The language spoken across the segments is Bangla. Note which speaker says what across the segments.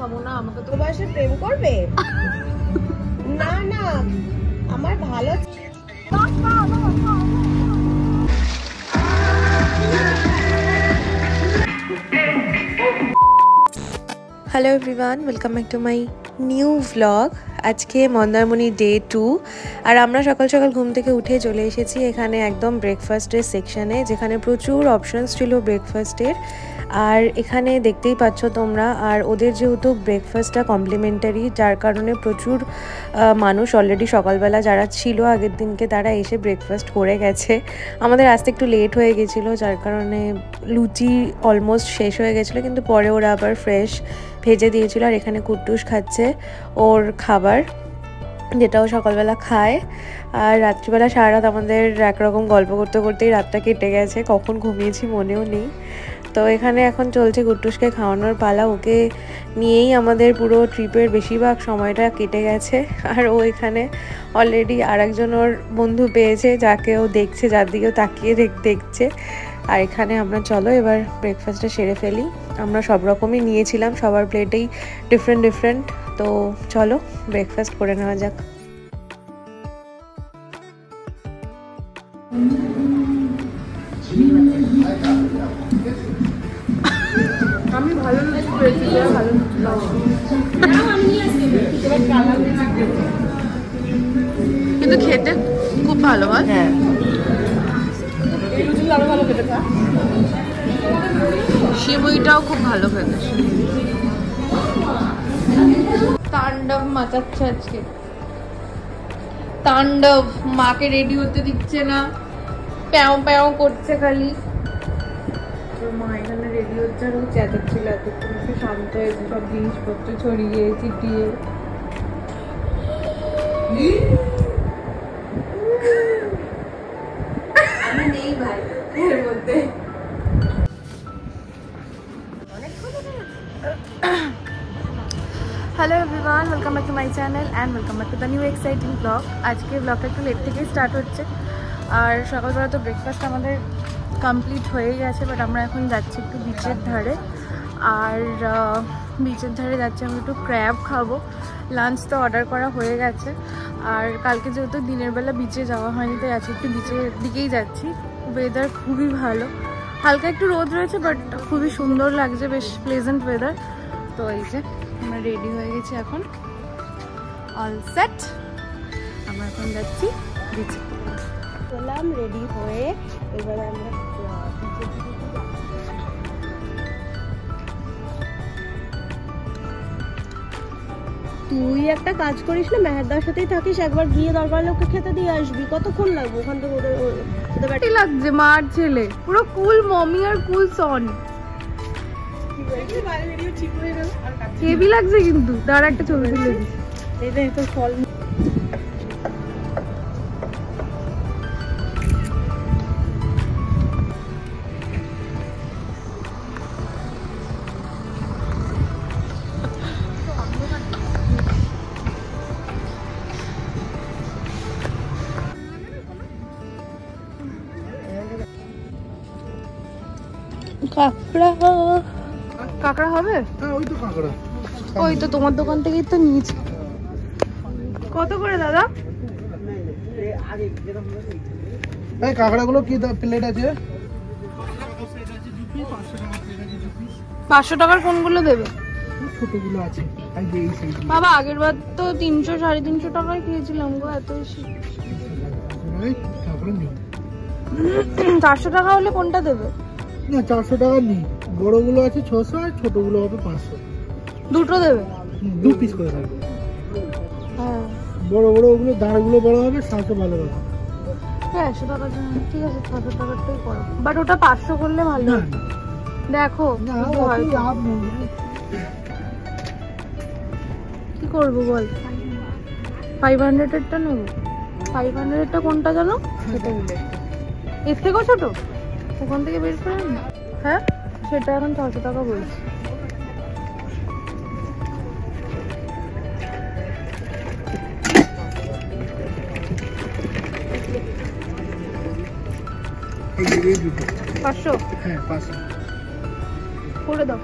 Speaker 1: খাবো না, আমাকে তো
Speaker 2: বয়সে প্রেম করবে? না না, আমার ভালো।
Speaker 3: Hello everyone, welcome back to my new vlog. আজকে মন্দারমণি ডে 2 আর আমরা সকাল সকাল ঘুম থেকে উঠে চলে এসেছি এখানে একদম ব্রেকফাস্টের সেকশানে, যেখানে প্রচুর অপশনস ছিল ব্রেকফাস্টের। আর এখানে দেখতেই পাচ্ছ তোমরা, আর ওদের যেহেতু ব্রেকফাস্টটা কমপ্লিমেন্টারি, যার কারণে প্রচুর মানুষ অলরেডি সকালবেলা যারা ছিল আগের দিনকে তারা এসে ব্রেকফাস্ট করে গেছে। আমাদের আসতে একটু লেট হয়ে গেছিলো, যার কারণে লুচি অলমোস্ট শেষ হয়ে গেছিলো, কিন্তু পরে ওরা আবার ফ্রেশ ভেজে দিয়েছিল। আর এখানে কুট্টুস খাচ্ছে ওর খাবার, যেটাও সকালবেলা খায়। আর রাত্রিবেলা সারা রাত আমাদের একরকম গল্প করতে করতেই রাতটা কেটে গেছে, কখন ঘুমিয়েছি মনেও নেই। তো এখানে এখন চলছে কুট্টুসকে খাওয়ানোর পালা, ওকে নিয়েই আমাদের পুরো ট্রিপের বেশিরভাগ সময়টা কেটে গেছে। আর ও এখানে অলরেডি আরেকজন ওর বন্ধু পেয়েছে, যাকে ও দেখছে, যার দিকেও তাকিয়ে দেখছে। আর এখানে আমরা চলো এবার ব্রেকফাস্টটা সেরে ফেলি। আমরা সব রকমই নিয়েছিলাম, সবার প্লেটেই ডিফারেন্ট। তো চলো ব্রেকফাস্ট করে নেওয়া যাক।
Speaker 1: আমি ভালো লুচি পেয়েছি, ভালো কিন্তু খেতে খুব ভালো হয়।
Speaker 2: হ্যাঁ,
Speaker 1: সিমুইটাও খুব ভালো খেতে। তাণ্ডব মাচাচ্ছে আজকে, তাণ্ডব। মাকে রেডি হতে দিচ্ছে না, প্যাও প্যাও করছে খালি। মা এখানে রেডি হচ্ছে আর ও চেঁচাচ্ছিল এতক্ষণ, একটু শান্ত হয়েছে, সব জিনিসপত্র ছড়িয়ে ছিটিয়ে। আমি নেই ভাই এর মধ্যে। Hello everyone, welcome back to my channel and welcome back to the new exciting blog. আজকে ব্লগটা একটু লেট থেকেই স্টার্ট হচ্ছে। আর সকালবেলা তো ব্রেকফাস্ট আমাদের কমপ্লিট হয়ে গেছে, বাট আমরা এখন যাচ্ছি একটু বিচের ধারে। আর বিচের ধারে যাচ্ছি, আমরা একটু ক্র্যাব খাবো। লাঞ্চ তো অর্ডার করা হয়ে গেছে। আর কালকে যেহেতু দিনের বেলা বিচে যাওয়া হয়নি, তাই আজকে একটু বিচের দিকেই যাচ্ছি। ওয়েদার খুবই ভালো, হালকা একটু রোদ রয়েছে, বাট খুবই সুন্দর লাগছে, বেশ প্লেজেন্ট ওয়েদার। তো এই যে আমরা রেডি হয়ে গেছি, এখন অল সেট। আমরা এখন যাচ্ছি বিচে।
Speaker 2: বললাম রেডি হয়ে এবার আমরা তুই একটা কাজ করিস না, মেহেরদার সাথেই থাকিস, একবার গিয়ে দরকার লোককে খেতে দিয়ে আসবি। কতক্ষণ লাগবে ওখান থেকে? ওদের
Speaker 1: বাড়ি লাগছে মার ছেলে, পুরো কুল মমি আর কুল সন। হেভি লাগছে কিন্তু। দাঁড়া একটা ছবি তুলে দিস।
Speaker 2: এই তো ফল কাঁকড়া।
Speaker 1: কাঁকড়া হবে?
Speaker 4: হ্যাঁ, ওই তো কাঁকড়া।
Speaker 1: ওই তো তোমার দোকান থেকেই তো নিয়েছি। কত করে দাদা?
Speaker 4: এই কাঁকড়াগুলো কি প্লেট আছে?
Speaker 1: 500 টাকার কোনগুলো দেবে?
Speaker 4: ছোটগুলো আছে।
Speaker 1: বাবা আগের বার তো 300 350 টাকায় খেয়েছিলাম গো, এত বেশি। 400 টাকা হলে কোনটা দেবে?
Speaker 4: না, 400 টাকা নেই। বড়গুলো আছে 600 আর ছোটগুলো হবে 500।
Speaker 1: দুটো দেবে?
Speaker 4: 2 পিস করে থাকবে।
Speaker 1: হ্যাঁ,
Speaker 4: বড় ওগুলো দাঁড়গুলো বড় হবে, সাথে ভালো হবে।
Speaker 1: 100 টাকার জন্য ঠিক আছে, 600 টাকারটাই করো। বাট ওটা 500 করলে ভালো
Speaker 4: না
Speaker 1: হতো। দেখো
Speaker 4: না,
Speaker 1: যদি হয় তো।
Speaker 4: লাভ নেই।
Speaker 1: কি করবো বল? 500 এরটা নেবো। 500 এরটা কোনটা জানো? ছোটগুলো। এর থেকেও ছোট? ওখান থেকে বের করে আনি। হ্যাঁ, সেটা এখন 600 টাকা বলছি।
Speaker 4: এই দুটো
Speaker 1: 500?
Speaker 4: হ্যাঁ 500
Speaker 1: করে দাও।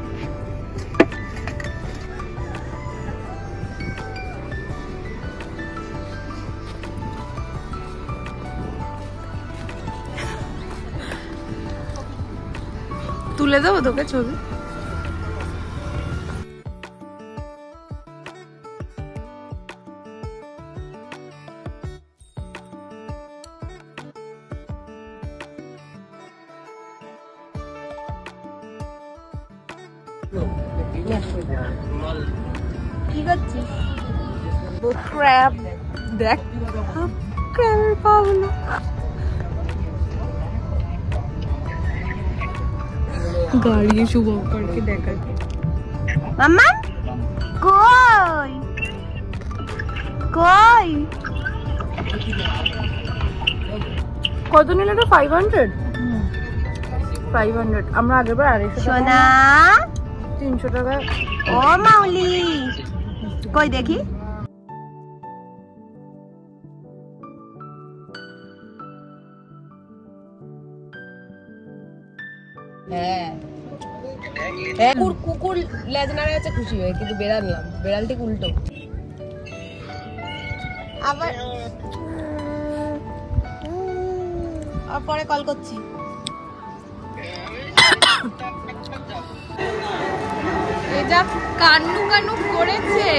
Speaker 1: তুলে দেবো তোকে ছবি।
Speaker 2: কি করছিস?
Speaker 1: ক্র্যাব দেখ, ক্র্যাবের পা হলো। গাড়ি শুভ করকে দেখা।
Speaker 2: মাম্মা কই কই?
Speaker 1: কত নিল এটা? 500। 500। আমরা আগেরবার 250
Speaker 2: সোনা
Speaker 1: 300 টাকা।
Speaker 2: ও মাউলি কই দেখি।
Speaker 3: কুকুর লেজ নাড়া আছে খুশি হয়ে, কিন্তু বেড়ালাম, বেড়ালটি উল্টো।
Speaker 2: আবার পরে কল করছি।
Speaker 1: এটা কান্নু কান্নু করেছে।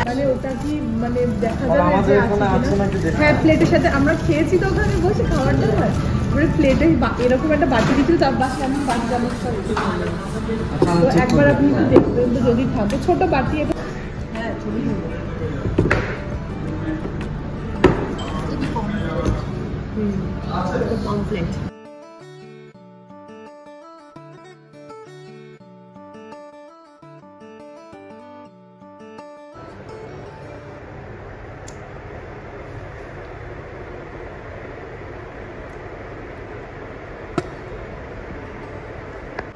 Speaker 1: মানে ওটা কি মানে দেখা যাবে যে আছে, হ্যাঁ প্লেটের সাথে আমরা খেয়েছি তো ওখানে বসে খাবারটা হয়, প্লেটে এরকম একটা বাটি দিচ্ছিল, তার বাকি আমি বাটি চামচ তো একবার আপনি দেখবেন তো যদি থাকে ছোট বাটি। এটা হ্যাঁ ছবি পমফ্লেট।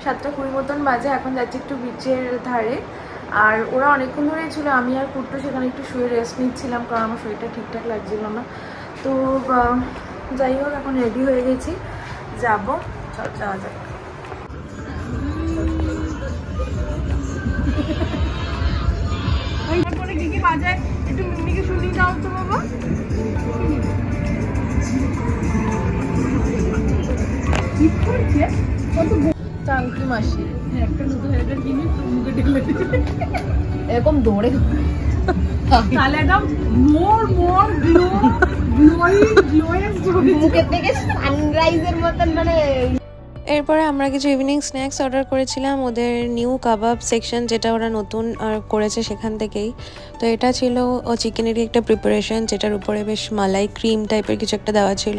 Speaker 1: সাতটা 20 মতন বাজে, এখন যাচ্ছি একটু বিচের ধারে। আর ওরা অনেকক্ষণ ধরেই ছিল, আমি আর কুট্টু সেখানে একটু শুয়ে রেস্ট নিচ্ছিলাম, কারণ আমার শরীরটা ঠিকঠাক লাগছিল না। তো যাই হোক এখন রেডি হয়ে গেছি, যাবো, চল যাওয়া যাক। তারপরে কি কি বাজে একটু মিমিকে শুনিয়ে দাও তো বাবা। কি করছে কত চাংকি মাসি, একটা নতুন একটা জিনিস মুখে ঢেলে এরকম দৌড়ে তাহলে একদম মোর গ্লোয়িং
Speaker 2: মুখের থেকে সানরাইজের মতন মানে।
Speaker 3: এরপরে আমরা কিছু ইভিনিং স্ন্যাক্স অর্ডার করেছিলাম ওদের নিউ কাবাব সেকশন, যেটা ওরা নতুন করেছে সেখান থেকেই। তো এটা ছিল চিকেনেরই একটা প্রিপারেশন, যেটার উপরে বেশ মালাই ক্রিম টাইপের কিছু একটা দেওয়া ছিল।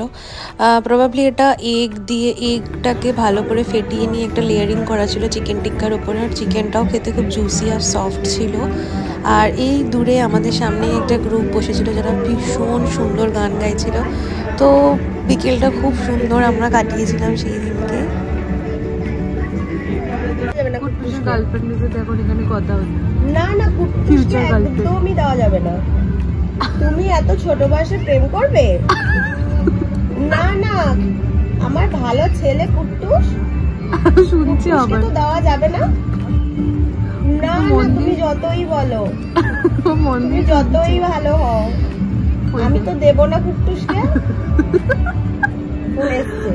Speaker 3: প্রবাবলি এটা এগ দিয়ে, এগটাকে ভালো করে ফেটিয়ে নিয়ে একটা লেয়ারিং করা ছিল চিকেন টিক্কার উপরে। আর চিকেনটাও খেতে খুব জুসি আর সফট ছিল। আর এই দূরে আমাদের সামনে একটা গ্রুপ বসেছিল যারা ভীষণ সুন্দর গান গাইছিল। তো বিকেলটা খুব সুন্দর আমরা কাটিয়েছিলাম সেই দিনকে।
Speaker 2: না না কুট্টুসকে একদমই দেওয়া যাবে না। তুমি এত ছোট বয়সে প্রেম করবে? না না, আমার ভালো ছেলে কুট্টুস, শুনছি আবার তো দেওয়া যাবে না। না না, তুমি যতই বলো, তুমি যতই ভালো হও, আমি তো দেব না কুট্টুসকে। ফোন এসছে,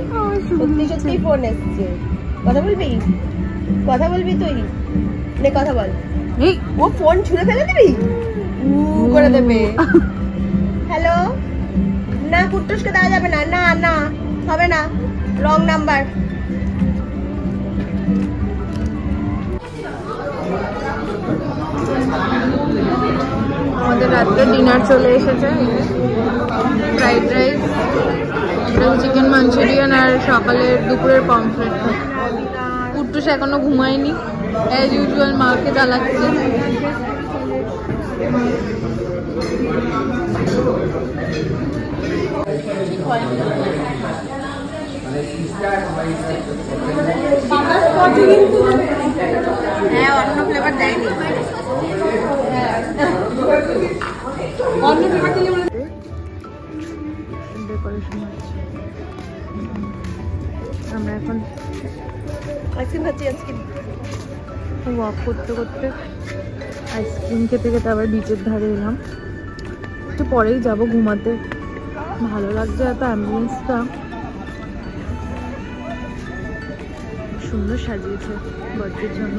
Speaker 2: সত্যি সত্যি ফোন এসছে। কথা বলবি? কথা বলবি তুই? নে কথা বল। ও ফোন ছুঁড়ে ফেলে দিবি, করে দেবে। হ্যালো, না কুট্টুসকে দেওয়া যাবে না। না না, হবে না, রং নাম্বার।
Speaker 1: আমাদের রাত্রে ডিনার চলে এসেছে, ফ্রাইড রাইস, চিকেন মাঞ্চুরিয়ান আর সকালের দুপুরের পমফ্রেট। কুট্টুস এখনো ঘুমায়নি, অ্যাজ ইউজুয়াল মাকে জ্বালাচ্ছে।
Speaker 2: হ্যাঁ, অন্য ফ্লেভার দেয়নি।
Speaker 1: ডেকোরেশন হচ্ছে। আমরা এখন
Speaker 2: আইসক্রিম খাচ্ছি, আইসক্রিম।
Speaker 1: ওয়াক করতে করতে আইসক্রিম খেতে খেতে আবার বিচের ধারে এলাম। একটু পরেই যাব ঘুমাতে। ভালো লাগছে এত অ্যাম্বিয়েন্সটা, সুন্দর সাজিয়েছে বার্থডের জন্য।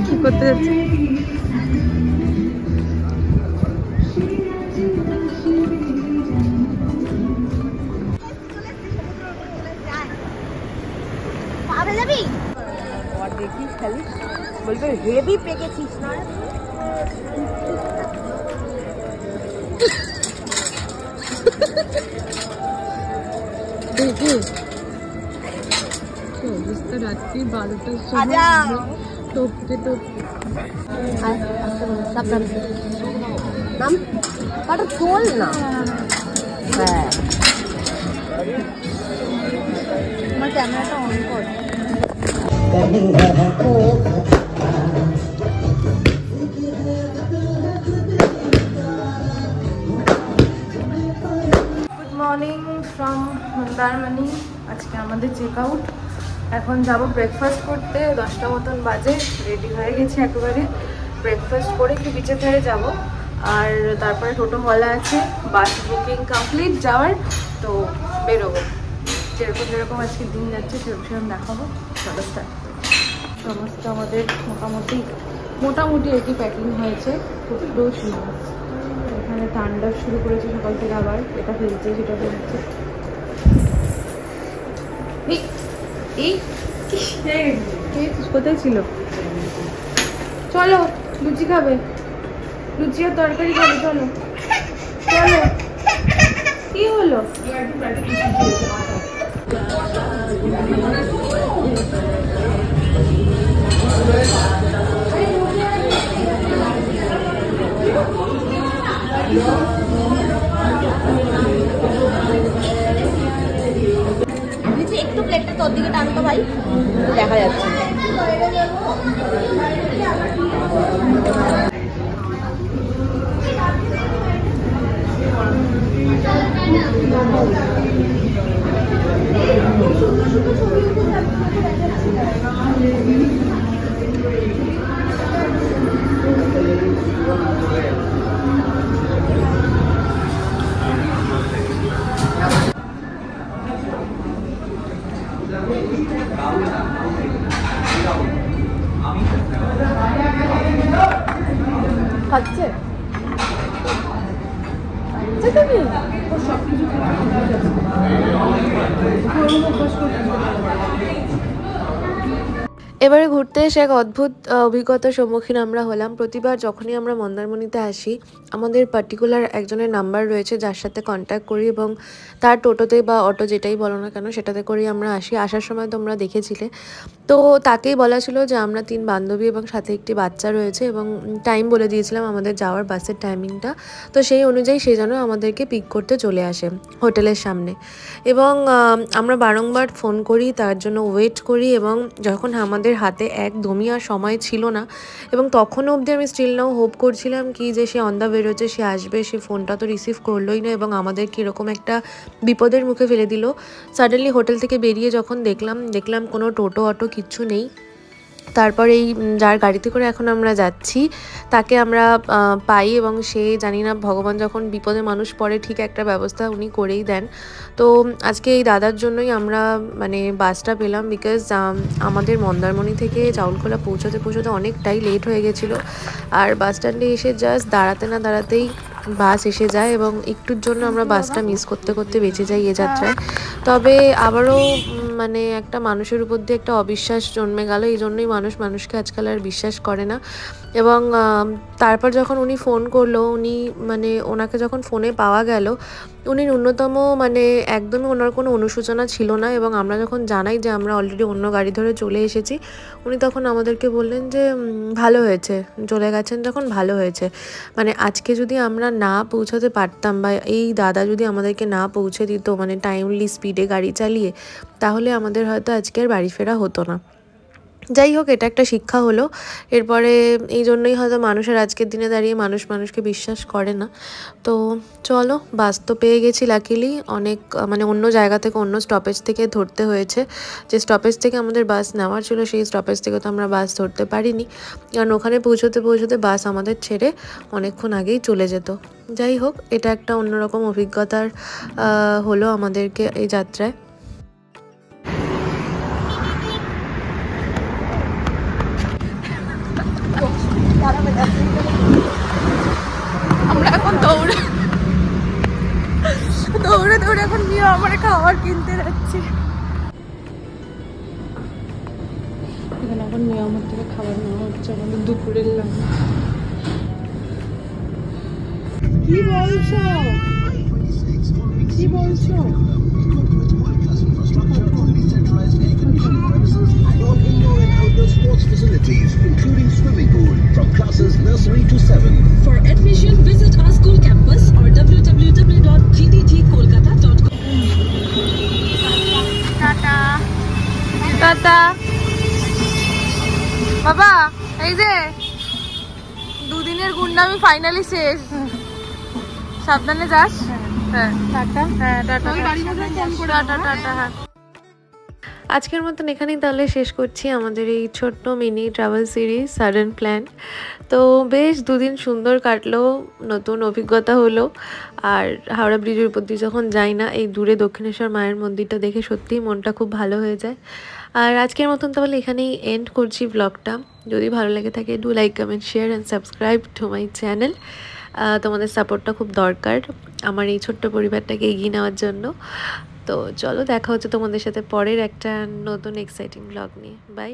Speaker 1: কি করতে যাচ্ছে?
Speaker 2: দেখিস খালি বলবে হেভি পেকেছিস না।
Speaker 1: অবস্থা রাত্রি 12টার সময় টপকে টপকে।
Speaker 2: নাম কাটা চল না। হ্যাঁ,
Speaker 1: আমার ক্যামেরাটা অন কর। Good morning from Mandarmani. আজকে আমাদের চেক আউট। এখন যাব ব্রেকফাস্ট করতে। 10টা মতন বাজে। রেডি হয়ে গেছি একেবারে। ব্রেকফাস্ট করে একটু বিচের ধারে যাব, আর তারপরে টোটো বলা আছে, বাস বুকিং কমপ্লিট যাওয়ার, তো বেরোবো। যেরকম যেরকম আজকে দিন যাচ্ছে সেরকম দেখাবো। চলো স্টার্ট। সমস্ত আমাদের মোটামুটি এটি প্যাকিং হয়েছে। টুকরো সুন্দর। এখানে ঠান্ডা শুরু করেছে সকাল থেকে, আবার এটা ফেলছে সেটা ফেলছে। কোথায় ছিল? চলো লুচি খাবে, লুচি আর তরকারি খাবে। চলো চলো। কি হলো?
Speaker 2: একটু প্লেটটা তোর দিকে টানতো ভাই, দেখা যাচ্ছে।
Speaker 1: খাচ্ছে
Speaker 3: এবারে ঘুরতে এসে এক অদ্ভুত অভিজ্ঞতার সম্মুখীন আমরা হলাম। প্রতিবার যখনই আমরা মন্দারমণিতে আসি, আমাদের পার্টিকুলার একজনের নাম্বার রয়েছে যার সাথে কন্ট্যাক্ট করি, এবং তার টোটোতে বা অটো যেটাই বলো না কেন সেটাতে করেই আমরা আসি। আসার সময় তোমরা দেখেছিলে, তো তাকেই বলা ছিল যে আমরা 3 বান্ধবী এবং সাথে একটি বাচ্চা রয়েছে, এবং টাইম বলে দিয়েছিলাম আমাদের যাওয়ার বাসের টাইমিংটা। তো সেই অনুযায়ী সে যেন আমাদেরকে পিক করতে চলে আসে হোটেলের সামনে। এবং আমরা বারংবার ফোন করি, তার জন্য ওয়েট করি, এবং যখন আমাদের হাতে একদমই আর সময় ছিল না, এবং তখনও অবধি আমি স্টিল নাও হোপ করছিলাম কি যে সে অন দ্য বেরোচ্ছে, সে আসবে, সে ফোনটা তো রিসিভ করলোই না, এবং আমাদের কীরকম একটা বিপদের মুখে ফেলে দিল। সাডেনলি হোটেল থেকে বেরিয়ে যখন দেখলাম কোনো টোটো অটো কিচ্ছু নেই। তারপর এই যার গাড়িতে করে এখন আমরা যাচ্ছি তাকে আমরা পাই, এবং সে জানি না ভগবান যখন বিপদে মানুষ পড়ে ঠিক একটা ব্যবস্থা উনি করেই দেন। তো আজকে এই দাদার জন্যই আমরা মানে বাসটা পেলাম, বিকজ আমাদের মন্দারমণি থেকে চাউলখোলা পৌঁছতে অনেকটাই লেট হয়ে গেছিলো। আর বাস স্ট্যান্ডে এসে জাস্ট দাঁড়াতে না দাঁড়াতেই বাস এসে যায়, এবং একটুর জন্য আমরা বাসটা মিস করতে বেঁচে যাই এ যাত্রায়। তবে আবারও মানে একটা মানুষের উপর দিয়ে একটা অবিশ্বাস জন্মে গেল। এই জন্যই মানুষকে আজকাল আর বিশ্বাস করে না। এবং তারপর যখন উনি ফোন করলো, উনি মানে ওনাকে যখন ফোনে পাওয়া গেল, উনি ন্যূনতম মানে একদমই ওনার কোনো অনুশোচনা ছিল না। এবং আমরা যখন জানাই যে আমরা অলরেডি অন্য গাড়ি ধরে চলে এসেছি, উনি তখন আমাদেরকে বললেন যে ভালো হয়েছে, চলে গেছেন যখন ভালো হয়েছে। মানে আজকে যদি আমরা না পৌঁছাতে পারতাম বা এই দাদা যদি আমাদেরকে না পৌঁছে দিত মানে টাইমলি স্পিডে গাড়ি চালিয়ে, তাহলে আমাদের হয়তো আজকে আর বাড়ি ফেরা হতো না। যাই হোক, এটা একটা শিক্ষা হলো। এরপরে এই জন্যই হয়তো মানুষের আজকের দিনে দাঁড়িয়ে মানুষকে বিশ্বাস করে না। তো চলো, বাস তো পেয়ে গেছি লাকিলি। অনেক মানে অন্য জায়গা থেকে, অন্য স্টপেজ থেকে ধরতে হয়েছে। যে স্টপেজ থেকে আমাদের বাস নেওয়ার ছিল, সেই স্টপেজ থেকে তো আমরা বাস ধরতে পারিনি, কারণ ওখানে পৌঁছতে বাস আমাদের ছেড়ে অনেকক্ষণ আগেই চলে যেত। যাই হোক, এটা একটা অন্যরকম অভিজ্ঞতার হলো আমাদেরকে এই যাত্রায়।
Speaker 1: আমরা এখন দৌড়ে এখন নিয়ে আমার খাবার কিনতে যাচ্ছি। এখানে এখন নিয়মের থেকে খাবার নেওয়া হচ্ছে আমাদের দুপুরের লাঞ্চ।
Speaker 2: কি বলছো? কি বলছো?
Speaker 5: All indoor and outdoor sports facilities, including swimming pool, from classes nursery to 7.
Speaker 6: For admission, visit our school campus or www.gdgkolkata.com.
Speaker 1: Tata tata বাবা, এই যে দুদিনের গুন্ডামি ফাইনালি শেষ। সাবধানে যাস। হ্যাঁ টাটা। হ্যাঁ টাটা। Tata tata. হ্যাঁ,
Speaker 3: আজকের মতন এখানেই তাহলে শেষ করছি আমাদের এই ছোট্ট mini travel series sudden plan. তো বেশ দুদিন সুন্দর কাটলো, নতুন অভিজ্ঞতা হলো। আর হাওড়া ব্রিজের উপর দিয়ে যখন যাই না, এই দূরে দক্ষিণেশ্বর মায়ের মন্দিরটা দেখে সত্যিই মনটা খুব ভালো হয়ে যায়। আর আজকের মতন তাহলে এখানেই এন্ড করছি ব্লগটা। যদি ভালো লেগে থাকে, do like, comment, share and subscribe to my channel. তোমাদের সাপোর্টটা খুব দরকার আমার এই ছোট্ট পরিবারটাকে এগিয়ে নেওয়ার জন্য। তো চলো, দেখা হচ্ছে তোমাদের সাথে পরের একটা নতুন এক্সাইটিং ব্লগ নিয়ে। বাই।